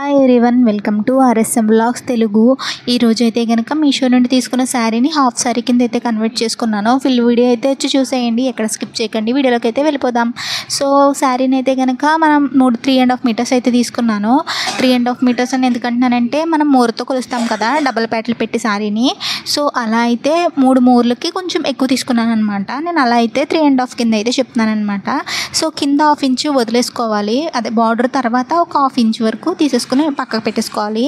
Hi everyone, welcome to RSM vlogs Telugu. ఈరోజు అయితే కనుక మీషో నుండి తీసుకున్న శారీని హాఫ్ శారీ కింద అయితే కన్వర్ట్ చేసుకున్నాను. ఫుల్ వీడియో అయితే వచ్చి చూసేయండి, ఎక్కడ స్కిప్ చేయకండి. వీడియోలోకి అయితే వెళ్ళిపోదాం. సో శారీని అయితే కనుక మనం 3.5 మీటర్స్ అయితే తీసుకున్నాను. 3.5 మీటర్స్ అని ఎందుకంటున్నానంటే మనం మూరతో కొలుస్తాం కదా, డబల్ ప్యాట్లు పెట్టి శారీని. సో అలా అయితే 3 మూరలకి కొంచెం ఎక్కువ తీసుకున్నాను అనమాట. నేను అలా అయితే 3.5 కింద అయితే చెప్తున్నాను అనమాట. సో కింద 1/2 ఇంచు వదిలేసుకోవాలి, అదే బార్డర్ తర్వాత ఒక 1/2 ఇంచ్ వరకు తీసేసుకుని పక్కకు పెట్టేసుకోవాలి.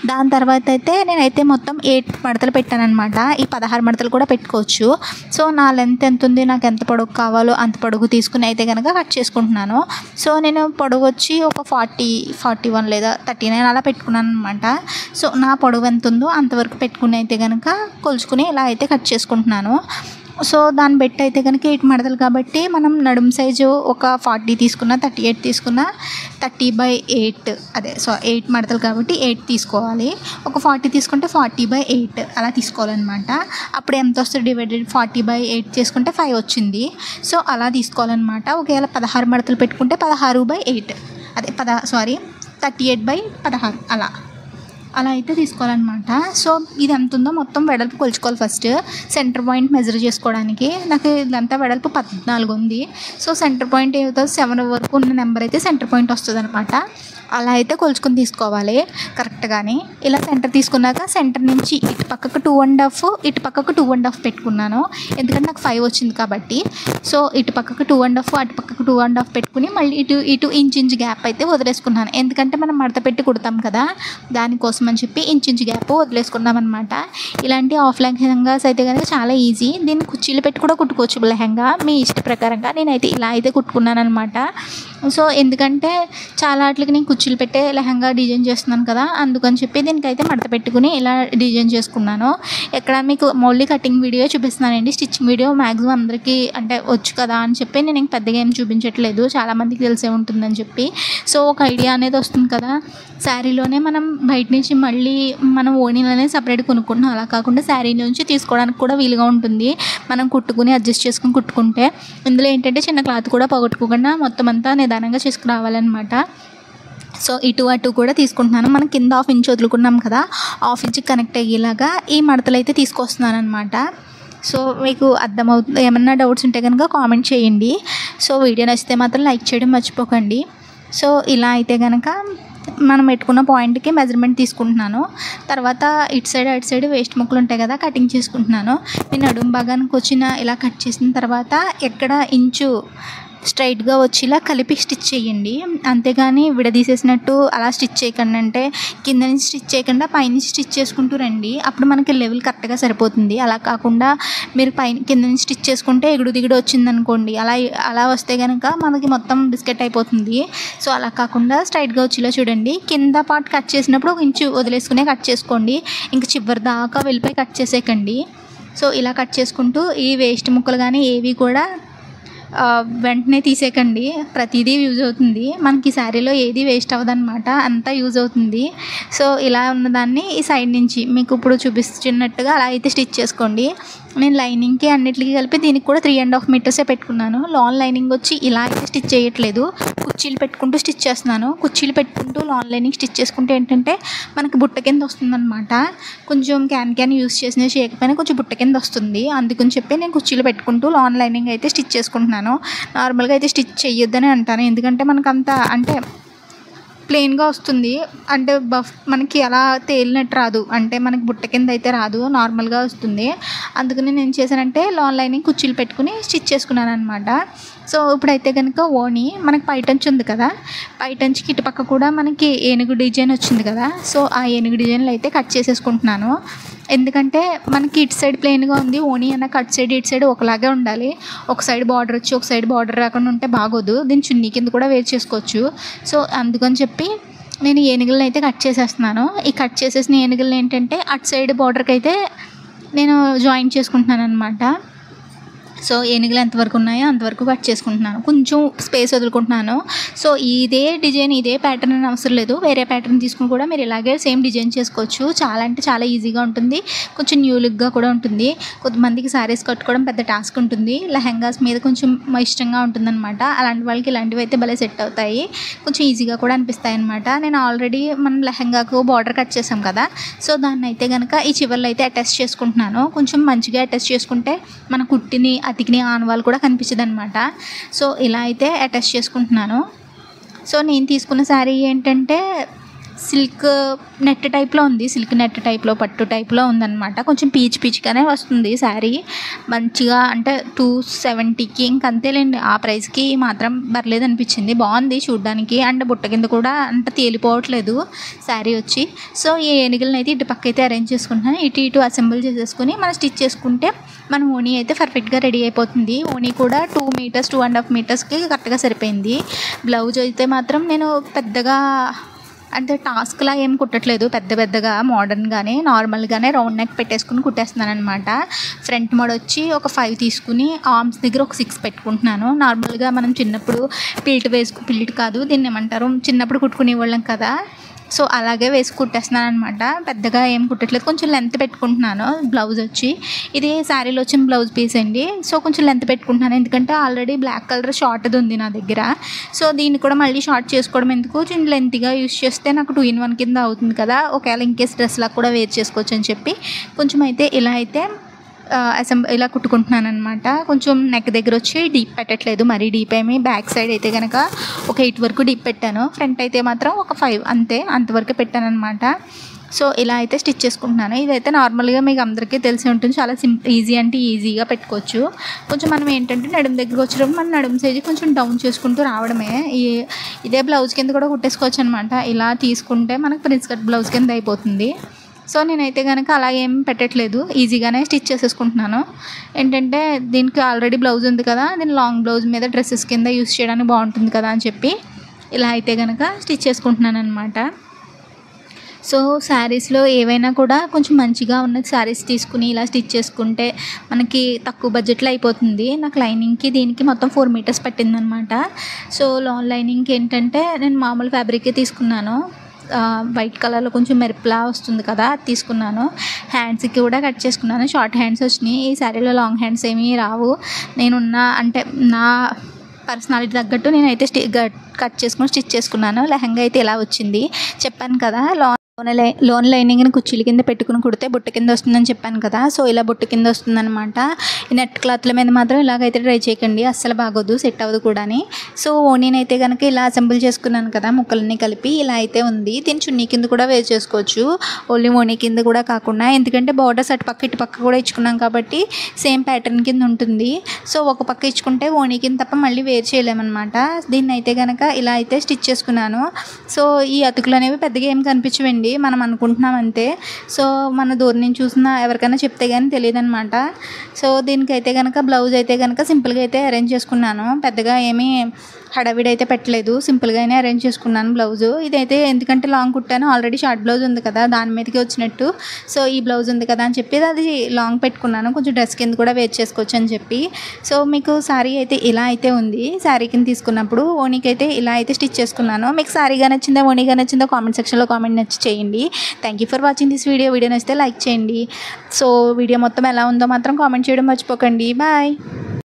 దాని తర్వాత అయితే నేనైతే మొత్తం 8 మడతలు పెట్టాను అనమాట. ఈ 16 మడతలు కూడా పెట్టుకోవచ్చు. సో నా లెంత్ ఎంత ఉంది, నాకు ఎంత పొడుగు కావాలో అంత పొడుగు తీసుకుని అయితే కనుక కట్ చేసుకుంటున్నాను. సో నేను పొడుగు వచ్చి ఒక 40, 41 లేదా 39 అలా పెట్టుకున్నాను అనమాట. సో నా పొడవు ఎంత ఉందో అంతవరకు పెట్టుకుని అయితే కనుక కొలుచుకుని ఇలా అయితే కట్ చేసుకుంటున్నాను. సో దాన్ని బట్టి అయితే కనుక 8 మడతలు కాబట్టి మనం నడుము సైజు ఒక 40 తీసుకున్న, 38 తీసుకున్న, 30/8 అదే 8 మడతలు కాబట్టి 8 తీసుకోవాలి. ఒక 40 తీసుకుంటే 40/8 అలా తీసుకోవాలన్నమాట. అప్పుడు ఎంత వస్తుంది డివైడెడ్ 40/8 చేసుకుంటే 5 వచ్చింది. సో అలా తీసుకోవాలన్నమాట. ఒకవేళ 16 మడతలు పెట్టుకుంటే 16/8 అదే 38/16 అలా అయితే తీసుకోవాలన్నమాట. సో ఇది ఎంత ఉందో మొత్తం వెడల్పు కొలుచుకోవాలి. ఫస్ట్ సెంటర్ పాయింట్ మెజర్ చేసుకోవడానికి నాకు ఇదంతా వెడల్పు 14 ఉంది. సో సెంటర్ పాయింట్ ఏమవుతుంది, 7 వరకు ఉన్న నెంబర్ అయితే సెంటర్ పాయింట్ వస్తుంది అనమాట. అలా అయితే కొలుచుకొని తీసుకోవాలి కరెక్ట్గానే. ఇలా సెంటర్ తీసుకున్నాక సెంటర్ నుంచి ఇటు పక్కకు 2.5, ఇటు పక్కకు 2.5 పెట్టుకున్నాను, ఎందుకంటే నాకు 5 వచ్చింది కాబట్టి. సో ఇటు పక్కకు 2.5, అటు పక్కకు 2.5 పెట్టుకుని మళ్ళీ ఇటు ఇంచ్ గ్యాప్ అయితే వదిలేసుకున్నాను, ఎందుకంటే మనం మడత పెట్టి కుడతాం కదా, దానికోసం అని చెప్పి ఇంచ్ గ్యాప్ వదిలేసుకున్నాం అనమాట. ఇలాంటి ఆఫ్ లెహంగాస్ అయితే కనుక చాలా ఈజీ. దీన్ని కుర్చీలు పెట్టి కూడా కుట్టుకోవచ్చు లెహంగా, మీ ఇష్ట ప్రకారంగా. నేనైతే ఇలా అయితే కుట్టుకున్నాను అనమాట. సో ఎందుకంటే చాలా వాటికి నేను కుర్చీలు పెట్టే లెహంగా డిజైన్ చేస్తున్నాను కదా, అందుకని చెప్పి దీనికైతే మడత పెట్టుకుని ఇలా డిజైన్ చేసుకున్నాను. ఎక్కడ మీకు మౌల్డ్ కటింగ్ వీడియో చూపిస్తున్నానండి, స్టిచ్చింగ్ వీడియో మ్యాక్సిమం అందరికీ అంటే వచ్చు కదా అని చెప్పి నేను ఇంక పెద్దగా ఏం చూపించట్లేదు, చాలామందికి తెలిసే ఉంటుందని చెప్పి. సో ఒక ఐడియా అనేది వస్తుంది కదా. శారీలోనే మనం బయట నుంచి మళ్ళీ మనం ఓణీలోనే సపరేట్ కొనుక్కుంటున్నాం, అలా కాకుండా శారీ నుంచి తీసుకోవడానికి కూడా వీలుగా ఉంటుంది. మనం కుట్టుకుని అడ్జస్ట్ చేసుకుని కుట్టుకుంటే. ఇందులో ఏంటంటే చిన్న క్లాత్ కూడా పోగొట్టుకోకుండా మొత్తం అంతా నిదానంగా చేసుకురావాలన్నమాట. సో ఇటు అటు కూడా తీసుకుంటున్నాను. మనం కింద 1/2 ఇంచ్ వదులుకున్నాం కదా, 1/2 ఇంచ్ కనెక్ట్ అయ్యేలాగా ఈ మడతలు అయితే తీసుకొస్తున్నాను అనమాట. సో మీకు అర్థమవుతుంది. ఏమన్నా డౌట్స్ ఉంటే కనుక కామెంట్ చేయండి. సో వీడియో నచ్చితే మాత్రం లైక్ చేయడం మర్చిపోకండి. సో ఇలా అయితే కనుక మనం పెట్టుకున్న పాయింట్కి మెజర్మెంట్ తీసుకుంటున్నాను. తర్వాత ఇటు సైడ్ అటు సైడ్ వేస్ట్ ముక్కలు ఉంటాయి కదా, కటింగ్ చేసుకుంటున్నాను. నేను నడుము భాగానికి వచ్చిన ఇలా కట్ చేసిన తర్వాత ఎక్కడ ఇంచు స్ట్రైట్గా వచ్చేలా కలిపి స్టిచ్ చేయండి, అంతేగాని విడదీసేసినట్టు అలా స్టిచ్ చేయకండి. అంటే కింద నుంచి స్టిచ్ చేయకుండా పైనుంచి స్టిచ్ చేసుకుంటూ రండి, అప్పుడు మనకి లెవెల్ కరెక్ట్గా సరిపోతుంది. అలా కాకుండా మీరు కింద నుంచి స్టిచ్ చేసుకుంటే ఎగుడు దిగుడు వచ్చిందనుకోండి, అలా వస్తే కనుక మనకి మొత్తం బిస్కెట్ అయిపోతుంది. సో అలా కాకుండా స్ట్రైట్గా వచ్చేలా చూడండి. కింద పార్ట్ కట్ చేసినప్పుడు 1 ఇంచు వదిలేసుకునే కట్ చేసుకోండి, ఇంక చివరి దాకా వెళ్ళిపోయి కట్ చేసేయకండి. సో ఇలా కట్ చేసుకుంటూ ఈ వేస్ట్ ముక్కలు కానీ ఏవి కూడా వెంటనే తీసేయకండి, ప్రతిదీ యూజ్ అవుతుంది మనకి. శారీలో ఏది వేస్ట్ అవ్వదన్నమాట, అంతా యూజ్ అవుతుంది. సో ఇలా ఉన్నదాన్ని ఈ సైడ్ నుంచి మీకు ఇప్పుడు చూపిస్తున్నట్టుగా అలా అయితే స్టిచ్ చేసుకోండి. నేను లైనింగ్కి అన్నిటికీ కలిపి దీనికి కూడా 3.5 మీటర్సే పెట్టుకున్నాను. లాన్ లైనింగ్ వచ్చి ఇలా అయితే స్టిచ్ చేయట్లేదు, కుర్చీలు పెట్టుకుంటూ స్టిచ్ చేస్తున్నాను. కుర్చీలు పెట్టుకుంటూ లాన్ లైనింగ్ స్టిచ్ చేసుకుంటే ఏంటంటే మనకి బుట్ట కింద వస్తుందన్నమాట. కొంచెం క్యాన్ యూజ్ చేసిన చేయకపోయినా కొంచెం బుట్ట కింద వస్తుంది, అందుకని చెప్పి నేను కుర్చీలు పెట్టుకుంటూ లాన్ లైనింగ్ అయితే స్టిచ్ చేసుకుంటున్నాను. నార్మల్గా అయితే స్టిచ్ చెయ్యొద్దని అంటాను, ఎందుకంటే మనకంత అంటే ప్లెయిన్గా వస్తుంది, అంటే మనకి అలా తేలినట్టు రాదు, అంటే మనకి బుట్ట కింద అయితే రాదు, నార్మల్గా వస్తుంది. అందుకని నేను చేశానంటే లాన్ లైనింగ్ కుర్చీలు పెట్టుకుని స్టిచ్ చేసుకున్నాను అనమాట. సో ఇప్పుడైతే కనుక ఓణి మనకి పైటంచి ఉంది కదా, పైటంచికి ఇటు పక్క కూడా మనకి ఏనుగు డిజైన్ వచ్చింది కదా. సో ఆ ఏనుగు డిజైన్లు అయితే కట్ చేసేసుకుంటున్నాను, ఎందుకంటే మనకి ఇటు సైడ్ ప్లెయిన్గా ఉంది ఓణి అన్న, కట్ సైడ్ ఇటు సైడ్ ఒకలాగే ఉండాలి. ఒక సైడ్ బార్డర్ వచ్చి ఒక సైడ్ బార్డర్ రాకుండా ఉంటే బాగోదు, దీన్ని చున్నీ కింద కూడా వేర్ చేసుకోవచ్చు. సో అందుకని చెప్పి నేను ఏనుగులను అయితే కట్ చేసేస్తున్నాను. ఈ కట్ చేసేసిన ఏనుగులను ఏంటంటే అటు సైడ్ బార్డర్కి అయితే నేను జాయిన్ చేసుకుంటున్నాను అనమాట. సో ఏనుగులు ఎంతవరకు ఉన్నాయో అంతవరకు కట్ చేసుకుంటున్నాను, కొంచెం స్పేస్ వదులుకుంటున్నాను. సో ఇదే డిజైన్ ఇదే ప్యాటర్న్ అని అవసరం లేదు, వేరే ప్యాటర్న్ తీసుకుని కూడా మీరు ఇలాగే సేమ్ డిజైన్ చేసుకోవచ్చు. చాలా అంటే చాలా ఈజీగా ఉంటుంది, కొంచెం న్యూ లుక్గా కూడా ఉంటుంది. కొంతమందికి శారీస్ కట్టుకోవడం పెద్ద టాస్క్ ఉంటుంది, లెహెంగాస్ మీద కొంచెం ఇష్టంగా ఉంటుందన్నమాట. అలాంటి వాళ్ళకి ఇలాంటివి అయితే భలే సెట్ అవుతాయి, కొంచెం ఈజీగా కూడా అనిపిస్తాయి అనమాట. నేను ఆల్రెడీ మనం లెహెంగాకు బార్డర్ కట్ చేసాం కదా, సో దాన్ని అయితే కనుక ఈ చివర్లో అయితే అటాచ్ చేసుకుంటున్నాను. కొంచెం మంచిగా అటాచ్ చేసుకుంటే మన కుట్టిని అతికిని ఆనవాళ్ళు కూడా కనిపించదు అనమాట. సో ఇలా అయితే అటాచ్ చేసుకుంటున్నాను. సో నేను తీసుకున్న శారీ ఏంటంటే సిల్క్ నెట్ టైప్లో ఉంది, సిల్క్ నెట్ టైప్లో పట్టు టైప్లో ఉందన్నమాట. కొంచెం పీచ్గానే వస్తుంది శారీ, మంచిగా అంటే 270కి ఇంకంతేలేండి, ఆ ప్రైస్కి మాత్రం పర్లేదు అనిపించింది, బాగుంది చూడ్డానికి. అండ్ బుట్ట కింద కూడా అంత తేలిపోవట్లేదు శారీ వచ్చి. సో ఈ ఏనుగులను అయితే ఇటు పక్క అయితే అరేంజ్ చేసుకుంటున్నాను, ఇటు అసెంబుల్ చేసేసుకుని మనం స్టిచ్ చేసుకుంటే మన ఓనీ అయితే పర్ఫెక్ట్గా రెడీ అయిపోతుంది. ఓనీ కూడా 2 మీటర్స్ 2.5 మీటర్స్కి కరెక్ట్గా సరిపోయింది. బ్లౌజ్ అయితే మాత్రం నేను పెద్దగా అంటే టాస్క్లా ఏం కుట్టట్లేదు, పెద్దగా మోడర్న్గానే నార్మల్గానే రౌండ్ నెక్ పెట్టేసుకుని కుట్టేస్తున్నాను అనమాట. ఫ్రంట్ మోడ్ వచ్చి ఒక 5 తీసుకుని ఆర్మ్స్ దగ్గర ఒక 6 పెట్టుకుంటున్నాను. నార్మల్గా మనం చిన్నప్పుడు పిల్ట్ కాదు దీన్ని ఏమంటారు, చిన్నప్పుడు కుట్టుకునే వాళ్ళం కదా, సో అలాగే వేసి కుట్టేస్తున్నాను అనమాట. పెద్దగా ఏం కుట్టట్లేదు, కొంచెం లెంత్ పెట్టుకుంటున్నాను. బ్లౌజ్ వచ్చి ఇది శారీలో వచ్చిన బ్లౌజ్ పీస్ అండి, సో కొంచెం లెంత్ పెట్టుకుంటున్నాను ఎందుకంటే ఆల్రెడీ బ్లాక్ కలర్ షార్ట్ది ఉంది నా దగ్గర. సో దీన్ని కూడా మళ్ళీ షార్ట్ చేసుకోవడం ఎందుకు, కొంచెం లెంత్గా యూస్ చేస్తే నాకు 2 in 1 కింద అవుతుంది కదా, ఒకవేళ ఇంకేస్ డ్రెస్లా కూడా వేర్ చేసుకోవచ్చు అని చెప్పి కొంచెం అయితే ఇలా అయితే ఇలా కుట్టుకుంటున్నాను అనమాట. కొంచెం నెక్ దగ్గర వచ్చి డీప్ పెట్టట్లేదు, మరీ డీప్ ఏమి. బ్యాక్ సైడ్ అయితే కనుక ఒక 8 వరకు డీప్ పెట్టాను, ఫ్రంట్ అయితే మాత్రం ఒక 5 అంతవరకు పెట్టాను అనమాట. సో ఇలా అయితే స్టిచ్ చేసుకుంటున్నాను. ఇదైతే నార్మల్గా మీకు అందరికీ తెలిసి ఉంటుంది, చాలా ఈజీ అంటే ఈజీగా పెట్టుకోవచ్చు. కొంచెం మనం ఏంటంటే నడుము దగ్గరకు వచ్చినప్పుడు మన నడుము సైజు కొంచెం డౌన్ చేసుకుంటూ రావడమే. ఇదే బ్లౌజ్ కింద కూడా కుట్టేసుకోవచ్చు అనమాట. ఇలా తీసుకుంటే మనకు ప్రిన్స్ కట్ బ్లౌజ్ కింద అయిపోతుంది. సో నేనైతే కనుక అలాగేం పెట్టట్లేదు, ఈజీగానే స్టిచ్ చేసేసుకుంటున్నాను. ఏంటంటే దీనికి ఆల్రెడీ బ్లౌజ్ ఉంది కదా, దీని లాంగ్ బ్లౌజ్ మీద డ్రెస్సెస్ కింద యూస్ చేయడానికి బాగుంటుంది కదా అని చెప్పి ఇలా అయితే కనుక స్టిచ్ చేసుకుంటున్నాను అనమాట. సో శారీస్లో ఏవైనా కూడా కొంచెం మంచిగా ఉన్న శారీస్ తీసుకుని ఇలా స్టిచ్ చేసుకుంటే మనకి తక్కువ బడ్జెట్లో అయిపోతుంది. నాకు లైనింగ్కి దీనికి మొత్తం 4 మీటర్స్ పట్టిందనమాట. సో లాంగ్ లైనింగ్కి ఏంటంటే నేను మామూలు ఫ్యాబ్రికే తీసుకున్నాను, వైట్ కలర్లో కొంచెం మెరుపులా వస్తుంది కదా, అది తీసుకున్నాను. హ్యాండ్స్కి కూడా కట్ చేసుకున్నాను, షార్ట్ హ్యాండ్స్ వచ్చినాయి. ఈ శారీలో లాంగ్ హ్యాండ్స్ ఏమీ రావు. అంటే నా పర్సనాలిటీ తగ్గట్టు నేనైతే కట్ చేసుకుని స్టిచ్ చేసుకున్నాను. లెహంగా అయితే ఇలా వచ్చింది, చెప్పాను కదా లోన్ లైనింగ్ని కుర్చీల కింద పెట్టుకుని కుడితే బుట్ట కింద వస్తుందని చెప్పాను కదా, సో ఇలా బుట్ట కింద వస్తుందన్నమాట. ఈ నెట్ క్లాత్ల మీద మాత్రం ఇలాగైతే ట్రై చేయకండి, అస్సలు బాగోదు, సెట్ అవ్వదు కూడాని. సో ఓనీనైతే కనుక ఇలా అసెంబుల్ చేసుకున్నాను కదా, ముక్కలన్నీ కలిపి ఇలా అయితే ఉంది. దీని చున్నీ కింద కూడా వేర్ చేసుకోవచ్చు, ఓన్లీ ఓనీ కింద కూడా కాకుండా, ఎందుకంటే బార్డర్స్ అటు పక్క ఇటు పక్క కూడా ఇచ్చుకున్నాం కాబట్టి సేమ్ ప్యాటర్న్ కింద ఉంటుంది. సో ఒక పక్క ఇచ్చుకుంటే ఓనీ కింద తప్ప మళ్ళీ వేర్ చేయలేమన్నమాట. దీన్ని అయితే కనుక ఇలా అయితే స్టిచ్ చేసుకున్నాను. సో ఈ అతుకులు అనేవి పెద్దగా ఏం కనిపించవండి, మనం అనుకుంటున్నాం అంతే. సో మన దూరం నుంచి చూసినా ఎవరికైనా చెప్తే కానీ తెలియదు అనమాట. సో దీనికైతే కనుక బ్లౌజ్ అయితే కనుక సింపుల్గా అయితే అరేంజ్ చేసుకున్నాను, పెద్దగా ఏమీ హడావిడి అయితే పెట్టలేదు, సింపుల్గానే అరేంజ్ చేసుకున్నాను బ్లౌజు. ఇదైతే ఎందుకంటే లాంగ్ కుట్టాను, ఆల్రెడీ షార్ట్ బ్లౌజ్ ఉంది కదా దాని మీదకి వచ్చినట్టు, సో ఈ బ్లౌజ్ ఉంది కదా అని చెప్పి అది లాంగ్ పెట్టుకున్నాను, కొంచెం డ్రెస్ కింద కూడా వేర్ చేసుకోవచ్చు అని చెప్పి. సో మీకు శారీ అయితే ఇలా అయితే ఉంది, శారీ కింద తీసుకున్నప్పుడు ఓనీకి అయితే ఇలా అయితే స్టిచ్ చేసుకున్నాను. మీకు శారీగా నచ్చిందా ఓనీగా నచ్చిందో కామెంట్ సెక్షన్లో కామెంట్ చేయండి. Thank you for watching this video నచ్చితే లైక్ చేయండి. సో వీడియో మొత్తం ఎలా ఉందో మాత్రం కామెంట్ చేయడం మర్చిపోకండి. బాయ్.